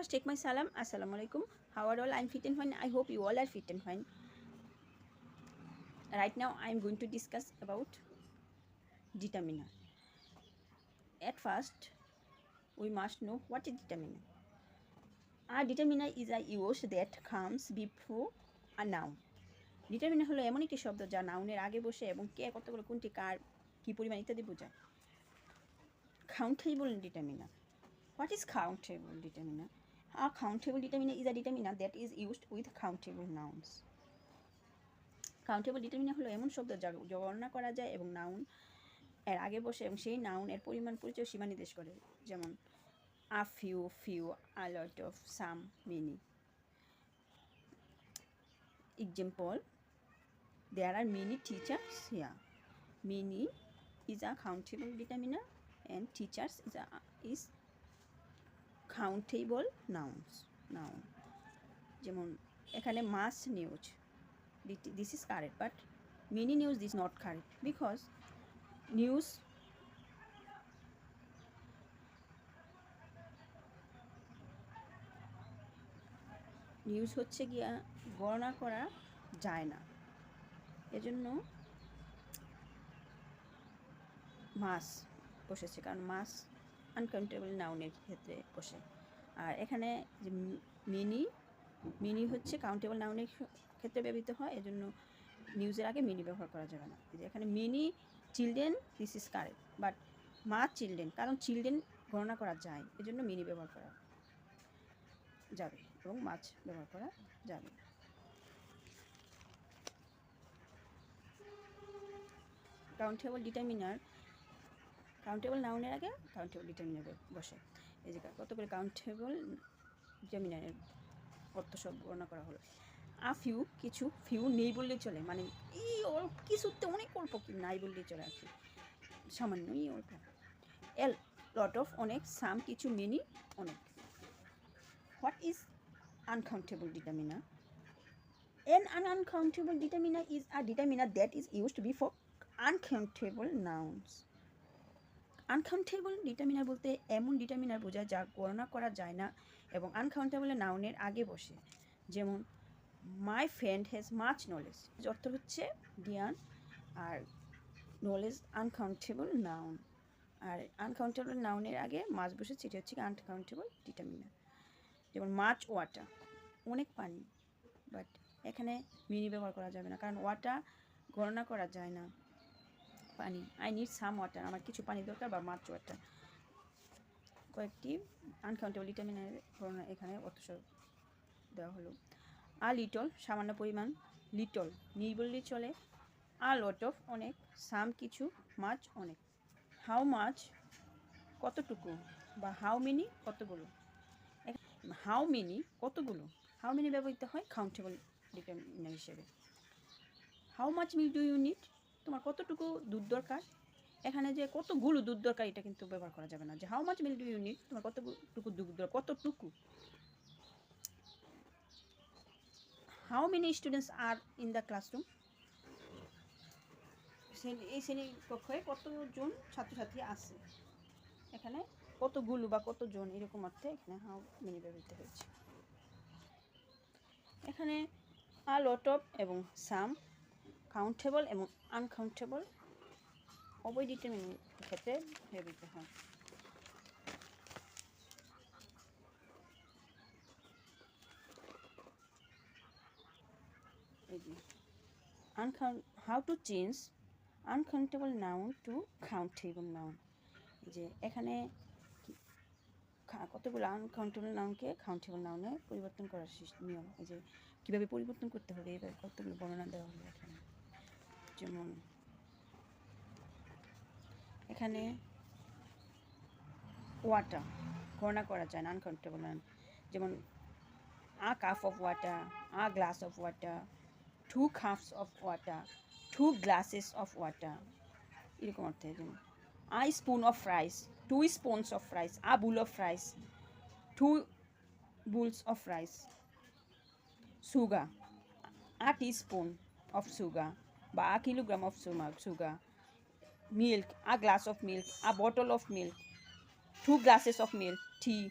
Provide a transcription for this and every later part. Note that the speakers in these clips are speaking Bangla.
first take my salam. Assalamu alaikum. How are all? I'm fit and fine. I hope you all are fit and fine. Right now I'm going to discuss about determiner. At first we must know what is determiner. A determiner is a use that comes before a noun. Determiner হলো এমন একটি শব্দ যা নাউনের আগে বসে এবং কে কতগুলো কোনটি কার কী পরিমাণ ইত্যাদি বোঝায়। Countable determiner. What is countable determiner? A countable determiner is a determiner that is used with countable nouns. Countable determiner হলো এমন শব্দ যা গণনা করা যায় এবং নাউন এর আগে বসে এবং সেই নাউন এর পরিমাণ পরিচয় সীমা নির্দেশ করে, যেমন a few, a lot of, some, many. Example, there are many teachers here. Many is a countable determiner and teachers is countable noun. যেমন এখানে mass news, this is correct, but many news is not correct because news হচ্ছে গিয়া গণনা করা যায় না, এজন্য মাস বসেছে, কারণ মাস আনকাউন্টেবল নাউনের ক্ষেত্রে বসে। আর এখানে যে মিনি হচ্ছে কাউন্টেবল নাউনের ক্ষেত্রে ব্যবহৃত হয়, এজন্য নিউজের আগে মিনি ব্যবহার করা যাবে না। যে এখানে many children, this is correct, but much children, কারণ চিলড্রেন গণনা করা যায়, এজন্য মিনি ব্যবহার করা যাবে এবং মাছ ব্যবহার করা যাবে। কাউন্টেবল নাউনের আগে কাউন্টেবল ডিটারমিনার বসে। এই যে কতগুলো কাউন্টেবল ডিটারমিনারের অর্থ সব গণনা করা হলো। কিছু, ফিউ নেই বললেই চলে, মানে এই অল্প কিছুতে অনেক অল্প, কি নাই বললেই চলে আর কি, সামান্যই অল্প। লট অফ অনেক, সাম কিছু, মেনি অনেক। What is uncountable determiner? An uncountable determiner is a determiner that is used before uncountable nouns. Uncountable determiner বলতে এমন ডিটারমিনার বোঝায় যা গণনা করা যায় না এবং আনকাউন্টেবল নাউনের আগে বসে, যেমন my friend has much knowledge, অর্থ হচ্ছে জ্ঞান, আর নলেজ আনকাউন্টেবল নাউন, আর আনকাউন্টেবল নাউনের আগে মাছ বসেছে, এটি হচ্ছে আনকাউন্টেবল ডিটারমিনার। যেমন মাচ ওয়াটার, অনেক পানি, বাট এখানে মিনি ব্যবহার করা যাবে না, কারণ ওয়াটার গণনা করা যায় না পানি। আই নিড সাম ওয়াটার, আমার কিছু পানি দরকার, বা মাচ ওয়াটার। কয়েকটি আনকাউন্টেবল ডিটারমিনারের গণনা এখানে অর্থ দেওয়া হলো। আ লিটল, সামান্য পরিমাণ, লিটল নেই বললেই চলে। আ লট অফ, অনেক, সাম কিছু, মাছ অনেক। হাউ মাছ কতটুকু, বা হাউ মেনি কতগুলো। হাউ মেনি কতগুলো, হাউ মেনি ব্যবহৃত হয় কাউন্টেবল ডিটারমিনার হিসেবে। How much milk do you need, তোমার কতটুকু দুধ দরকার। এখানে যে কতগুলো দুধ দরকার এটা কিন্তু ব্যবহার করা যাবে না, যে how much milk do you need, তোমার কতটুকু দুধ দরকার, কতটুকু। How many students are in the classroom, এই শ্রেণীকক্ষে কতজন ছাত্রছাত্রী আছে। এখানে কতগুলো বা কতজন এরকম অর্থে এখানে হাউ মেনি ব্যবহৃত হয়েছে। এখানে আ লট অফ এবং সাম কাউন্টেবল এবং আনকাউন্টেবল উভয় ডিটারমিনার ক্ষেত্রে ব্যবহৃত হয়। How to change uncountable noun to countable noun, যে এখানে কতগুলো আনকাউন্টেবল নাউনকে কাউন্টেবল নাউনে পরিবর্তন করার নিয়ম, এই যে কীভাবে পরিবর্তন করতে হবে এবার কতগুলো বর্ণনা দেওয়া হলো এখানে। যেমন এখানে ওয়াটার গণনা করা যায় না, আনকাউন্টেবল নাউন, যেমন আ cup of water, a glass of water, 2 cups of water, 2 glasses of water, এরকম অর্থে। যেমন a spoon of rice, 2 spoons of rice, a bowl of rice, 2 bowls of rice. Sugar, a teaspoon of sugar, বা a kilogram of sugar. Milk, a glass of milk, a bottle of milk, 2 glasses of milk, tea.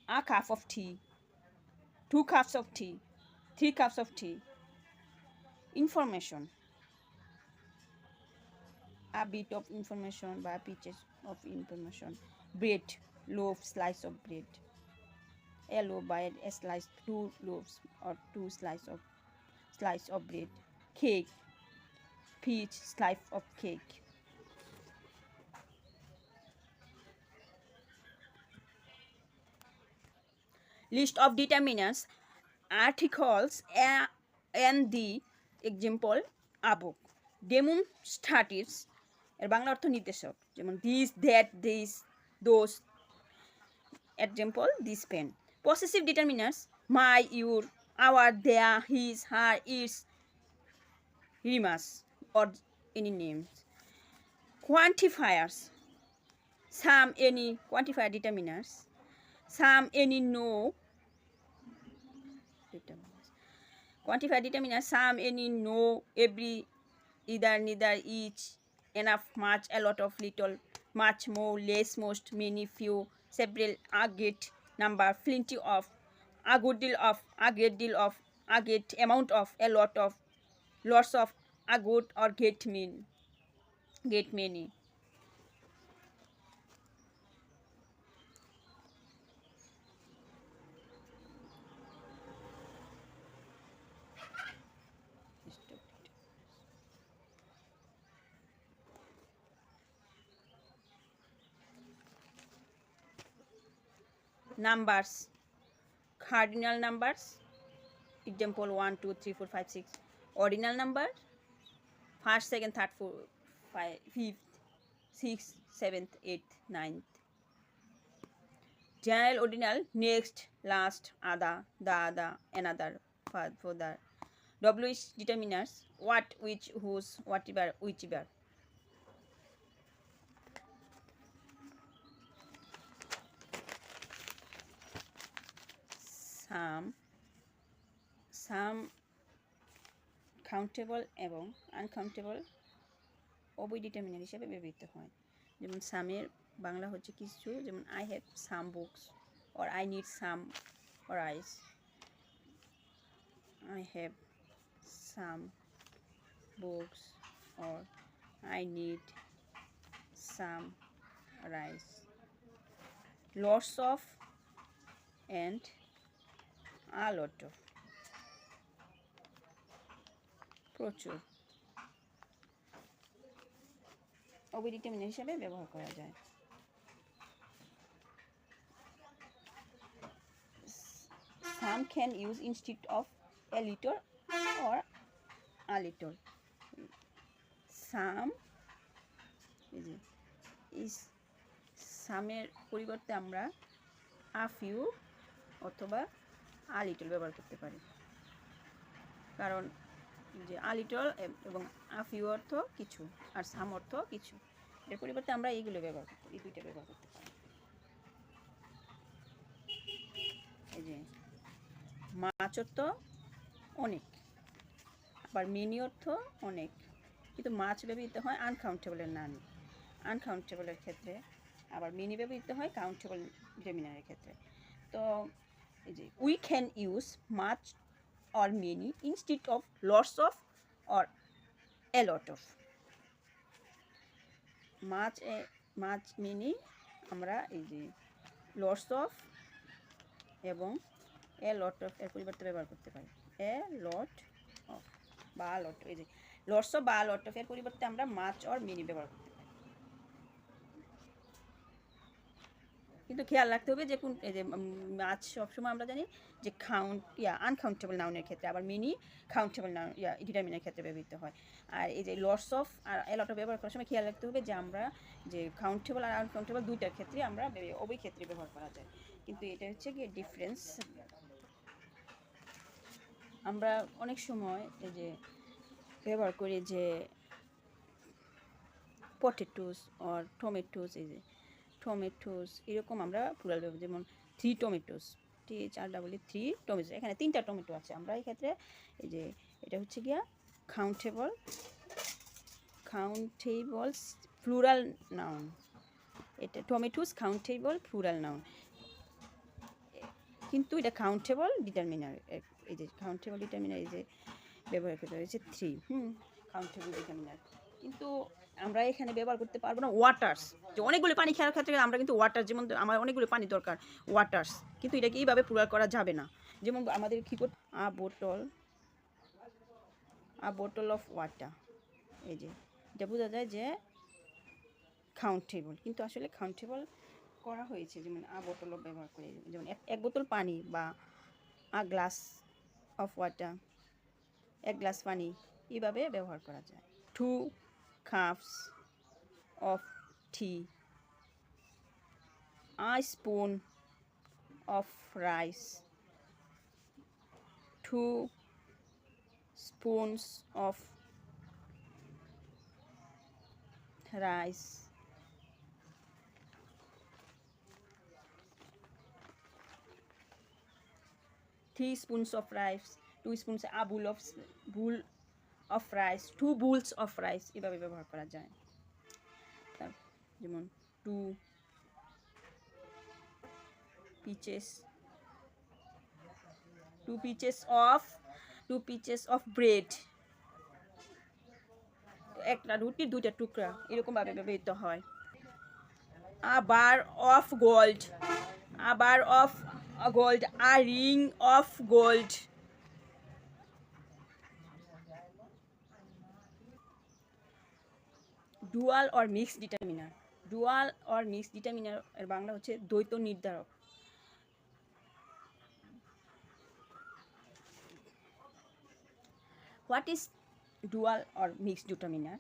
a cup of tea, 2 cups of tea, 3 cups of tea. Information, a bit of information বা pieces of information. Bread, loaf, slice of bread. A loaf by a slice, 2 loaves or 2 slice of bread. Cake, peach, slice of cake. List of determinants, articles and the example above. Demonstratives এর বাংলা অর্থ নির্দেশক, যেমন this, that, this, those. Example, this pen. Possessive determinants, my, your, our, their, his, her, its, rimas, or any names. Quantifiers, some, any. Quantifier determinants, some, any, no. Quantifier determinants, some, any, no, every, either, neither, each, enough, much, a lot of, little, much, more, less, most, many, few, several, a great number, plenty of, a good deal of, a great deal of, a great amount of, a lot of, lots of, a good or great many. Numbers, cardinal numbers. Example, 1, 2, 3, 4, 5, 6. Ordinal number, first, second, third, fourth, fifth, sixth, seventh, eighth, ninth. General, ordinal, next, last, other, the other, another, further. WH determinants, what, which, whose, whatever, whichever. Some countable এবং আনকাউন্টেবল উভয় ডিটারমিনার হিসেবে ব্যবহৃত হয়। যেমন সামের বাংলা হচ্ছে কিছু, যেমন I have some books, or I need some rice. I have some books or I need some rice. Lots of and a lot of, প্রচুর, উভয় ডিটারমিনার হিসাবে ব্যবহার করা যায়। Some can use instead of a little or a little. Some is সামের পরিবর্তে আমরা a few অথবা a little ব্যবহার করতে পারি, কারণ যে a little এবং a few অর্থ কিছু আর some অর্থ কিছু, এর পরিবর্তে আমরা এইগুলো ব্যবহার করতে, এই দুইটা ব্যবহার করতে পারি। এই যে মাছ অর্থ অনেক, আবার মিনি অর্থ অনেক, কিন্তু মাছ ব্যবহৃত হয় আনকাউন্টেবলের নামে, আনকাউন্টেবলের ক্ষেত্রে, আবার মিনি ব্যবহৃত হয় কাউন্টেবল ডিটারমিনারের ক্ষেত্রে। তো এই যে we can use much or many instead of lots of or a lot of. Much many আমরা এই যে lots of এবং a lot of এর পরিবর্তে ব্যবহার করতে পারি। a lot of বা a lot, এই যে lots of বা a lot of এর পরিবর্তে আমরা মাছ or many ব্যবহার করতে পারি। কিন্তু খেয়াল রাখতে হবে যে কোন এই যে মাছ সবসময় আমরা জানি যে আনকাউন্টেবল নাউনের ক্ষেত্রে, আবার মিনি কাউন্টেবল নাউন ডিটারমিনার ক্ষেত্রে ব্যবহৃত হয়। আর এই যে লটস অফ আর এ লট অফ ব্যবহার করার সময় খেয়াল রাখতে হবে যে আমরা যে কাউন্টেবল আর আনকাউন্টেবল দুইটার ক্ষেত্রে আমরা উভয় ক্ষেত্রে ব্যবহার করা যায়, কিন্তু এটা হচ্ছে কি ডিফারেন্স। আমরা অনেক সময় এই যে ব্যবহার করি যে পটেটোস অর টমেটোস, এই যে টমেটোস এরকম আমরা প্লুরাল ব্যবহার, যেমন 3 টমেটোস, THREE 3 টমেটোস, এখানে 3টা টমেটো আছে। আমরা এই ক্ষেত্রে এই যে এটা হচ্ছে গিয়া কাউন্টেবল প্লুরাল নাউন, এটা টমেটোস কাউন্টেবল প্লুরাল নাউন। কিন্তু এটা কাউন্টেবল ডিটারমিনার, এই যে কাউন্টেবল ডিটারমিনার এই যে ব্যবহার করতে হয়েছে 3 কাউন্টেবল ডিটারমিনার। কিন্তু আমরা এখানে ব্যবহার করতে পারবো না ওয়াটার্স, যে অনেকগুলো পানি খেয়ার ক্ষেত্রে আমরা কিন্তু ওয়াটার, যেমন আমার অনেকগুলো পানি দরকার ওয়াটার্স, কিন্তু এটাকে এইভাবে প্রয়োগ করা যাবে না। যেমন আমাদের কী করতে, আ বোটল অফ ওয়াটার, এই যে এটা বোঝা যায় যে কাউন্টেবল, কিন্তু আসলে কাউন্টেবল করা হয়েছে, যেমন আ বোতল ব্যবহার করে, যেমন এক বোতল পানি বা আ গ্লাস অফ ওয়াটার, এক গ্লাস পানি, এইভাবে ব্যবহার করা যায়। 2 cups of T, a spoon of rice, 2 spoons of rice, 3 spoons of rice, 2 spoons, a bowl of rice, 2 bowls of rice, এভাবে ব্যবহার করা যায়। যেমন 2 pieces of bread, একটা রুটির 2টা টুকরা, এরকমভাবে ব্যবহৃত হয়। a bar of gold, a ring of gold, dual or mixed determiner, dual or mixed determiner এর বাংলা হচ্ছে দ্বৈত নির্ধারক। What is dual or mixed determiner?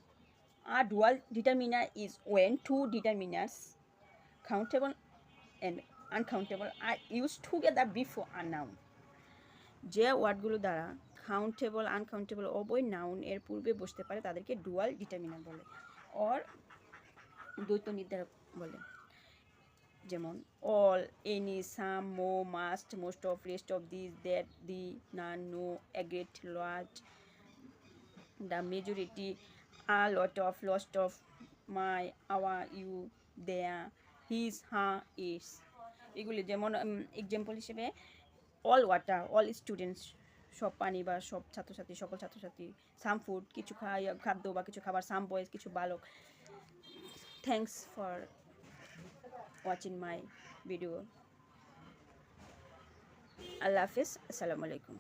A dual determiner is when two determinants, countable and uncountable, are used together before a noun. যে ওয়ার্ডগুলো দ্বারা কাউন্টেবল আনকাউন্টেবল উভয় নাউন এর পূর্বে বসতে পারে তাদেরকে ডুয়াল ডিটারমিনার বলে, অর দ্বৈত নির্ধারক বলে। যেমন all, any, some, more, must, most of, rest of, this, that, the, none, no, a great, large, the majority, a lot of, lost of, my, our, you, their, his, her, its, এগুলি। যেমন এক্সাম্পল হিসেবে অল ওয়াটার, অল স্টুডেন্টস, সব পানি বা সব ছাত্রছাত্রী, সকল ছাত্রছাত্রী, সাম ফুড, কিছু খাদ্য বা কিছু খাবার, সাম বয়েজ, কিছু বালক। Thanks for watching my video. আল্লাহ হাফিজ, আসসালামু আলাইকুম।